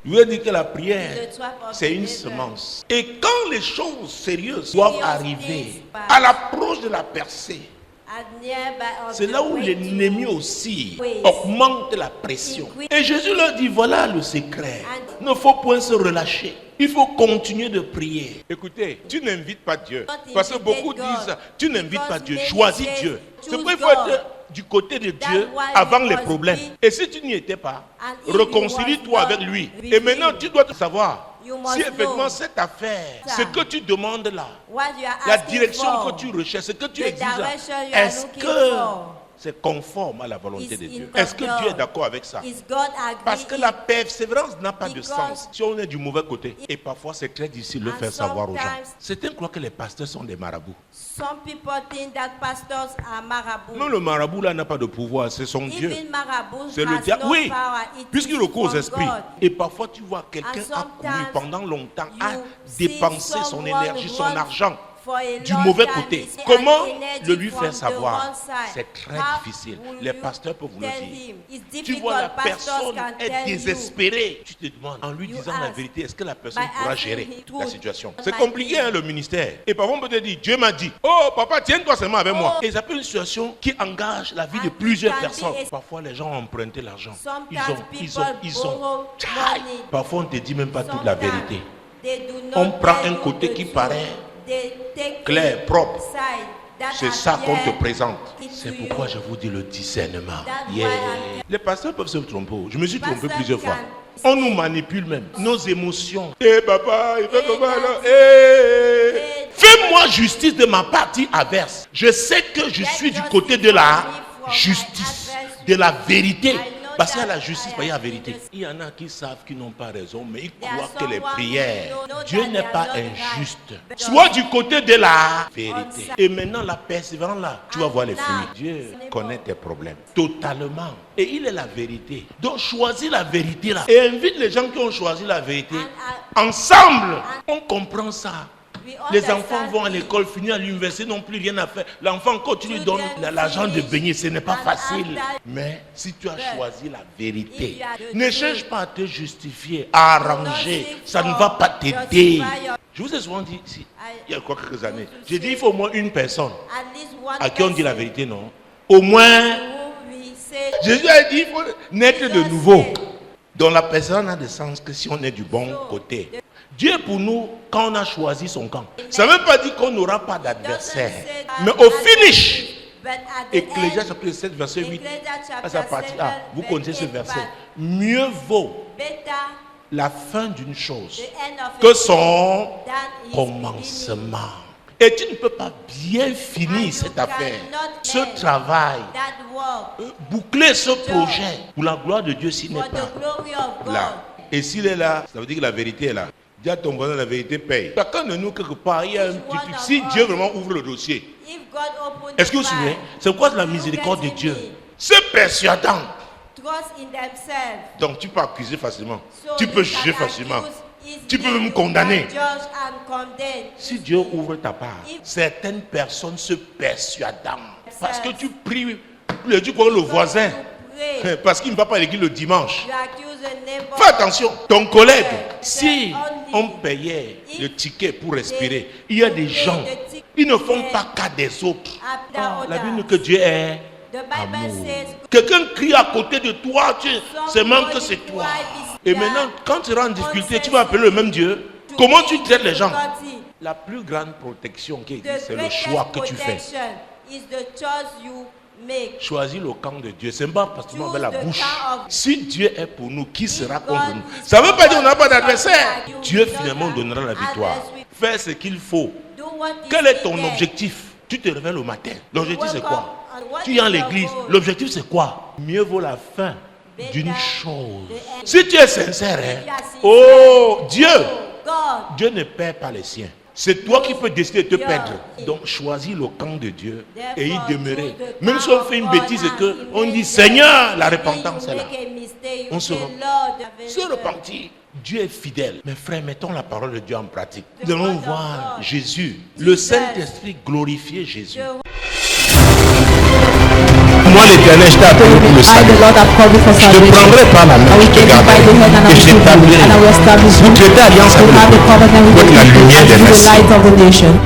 Je vous ai dit que la prière, c'est une semence. Et quand les choses sérieuses doivent arriver à l'approche de la percée, c'est là où l'ennemi aussi augmente la pression. Et Jésus leur dit, voilà le secret. Il ne faut point se relâcher. Il faut continuer de prier. Écoutez, tu n'invites pas Dieu. Parce que beaucoup disent, tu n'invites pas Dieu, choisis Dieu. C'est pourquoi il faut être du côté de Dieu avant les problèmes. Et si tu n'y étais pas, réconcilie-toi avec lui. Et maintenant, tu dois savoir si effectivement cette affaire, ce que tu demandes là, la direction que tu recherches, ce que tu exiges là, est-ce que c'est conforme à la volonté de Dieu? Est-ce que Dieu est d'accord avec ça? Parce que la persévérance n'a pas de sens si on est du mauvais côté. Et parfois c'est très difficile de le faire savoir aux gens. Certains croient que les pasteurs sont des marabouts. Non, le marabout là n'a pas de pouvoir, c'est son Dieu. C'est le diable. Oui, puisqu'il recourt aux esprits. Et parfois tu vois quelqu'un a couru pendant longtemps, a dépensé son énergie, son argent du mauvais côté. Comment le lui faire savoir? C'est très difficile. Les pasteurs peuvent vous le dire. Tu vois, la personne est désespérée. Tu te demandes, en lui disant la vérité, est-ce que la personne pourra gérer la situation? C'est compliqué, hein, le ministère. Et parfois on peut te dire, Dieu m'a dit, oh papa, tiens-toi seulement avec moi. Et ça peut être une situation qui engage la vie de plusieurs personnes. Parfois les gens ont emprunté l'argent. Ils ont. Parfois on ne te dit même pas toute la vérité. On prend un côté qui paraît clair, propre. C'est ça qu'on te présente. C'est pourquoi je vous dis le discernement. Yeah. Les pasteurs peuvent se tromper. Je me suis trompé plusieurs fois. On nous manipule même. Nos émotions. Eh papa, il fait comment là? Fais-moi justice de ma partie adverse. Je sais que je suis du côté de la justice, de la vérité. Parce qu'il y a la justice, il y a la vérité. Il y en a qui savent qu'ils n'ont pas raison, mais ils croient que les prières, Dieu n'est pas injuste. Sois du côté de la vérité. Et maintenant, la persévérance là, tu vas voir les fruits. Dieu connaît tes problèmes totalement. Et il est la vérité. Donc choisis la vérité là. Et invite les gens qui ont choisi la vérité. Ensemble, on comprend ça. Les enfants vont à l'école, finissent à l'université, n'ont plus rien à faire. L'enfant continue donner l'argent de baigner, ce n'est pas facile. Mais si tu as choisi la vérité, ne cherche pas à te justifier, à arranger, ça ne va pas t'aider. Je vous ai souvent dit ici, il y a quelques années, j'ai dit il faut au moins une personne à qui on dit la vérité, non? Au moins, Jésus a dit il faut naître de nouveau. Donc la personne n'a de sens que si on est du bon côté. Dieu pour nous, quand on a choisi son camp, ça ne veut pas dire qu'on n'aura pas d'adversaire. Mais au finish, Ecclésias chapitre 7, verset 8, à sa partie A, vous connaissez ce verset. Mieux vaut la fin d'une chose que son commencement. Et tu ne peux pas bien finir cette affaire, ce travail, boucler ce projet pour la gloire de Dieu s'il n'est pas là. Et s'il est là, ça veut dire que la vérité est là. Dis à ton voisin, la vérité paye. Chacun de nous, quelque part, il y a un petit truc. Si Dieu vraiment ouvre le dossier, est-ce que vous vous souvenez? C'est quoi la miséricorde de Dieu? C'est persuadant. Donc tu peux accuser facilement. Tu peux juger facilement. Tu peux me condamner. Si Dieu ouvre ta part, certaines personnes se persuadent. Parce que tu pries le Dieu pour le voisin. Parce qu'il ne va pas à l'église le dimanche. Fais attention, ton collègue, si on payait le ticket pour respirer, il y a des gens, ils ne font pas cas des autres. La Bible dit que Dieu est amour. Quelqu'un crie à côté de toi, c'est même que c'est toi. Et maintenant, quand tu seras en difficulté, tu vas appeler le même Dieu. Comment tu traites les gens? La plus grande protection qui existe, c'est le choix que tu fais. Choisis le camp de Dieu. C'est pas parce que tu m'as la bouche. Si Dieu est pour nous, qui sera contre nous? Ça ne veut pas dire qu'on n'a pas d'adversaire. Dieu finalement donnera la victoire. Fais ce qu'il faut. Quel est ton objectif? Tu te réveilles le matin. L'objectif c'est quoi? Tu es en l'église. L'objectif c'est quoi? Mieux vaut la fin d'une chose. Si tu es sincère, hein? Oh Dieu ne perd pas les siens. C'est toi qui peux décider de te perdre. Donc choisis le camp de Dieu et y demeurer. Même si on fait une bêtise et qu'on dit Seigneur, la repentance est là. On se repentit. Dieu est fidèle. Mes frères, mettons la parole de Dieu en pratique. Nous allons voir Jésus, le Saint-Esprit glorifier Jésus. Moi, l'Éternel, je t'ai appelé pour le salut. Je te prendrai par la main, je te garderai et je t'établirai. Vous traitez alliance avec le peuple, pour être la lumière des nations.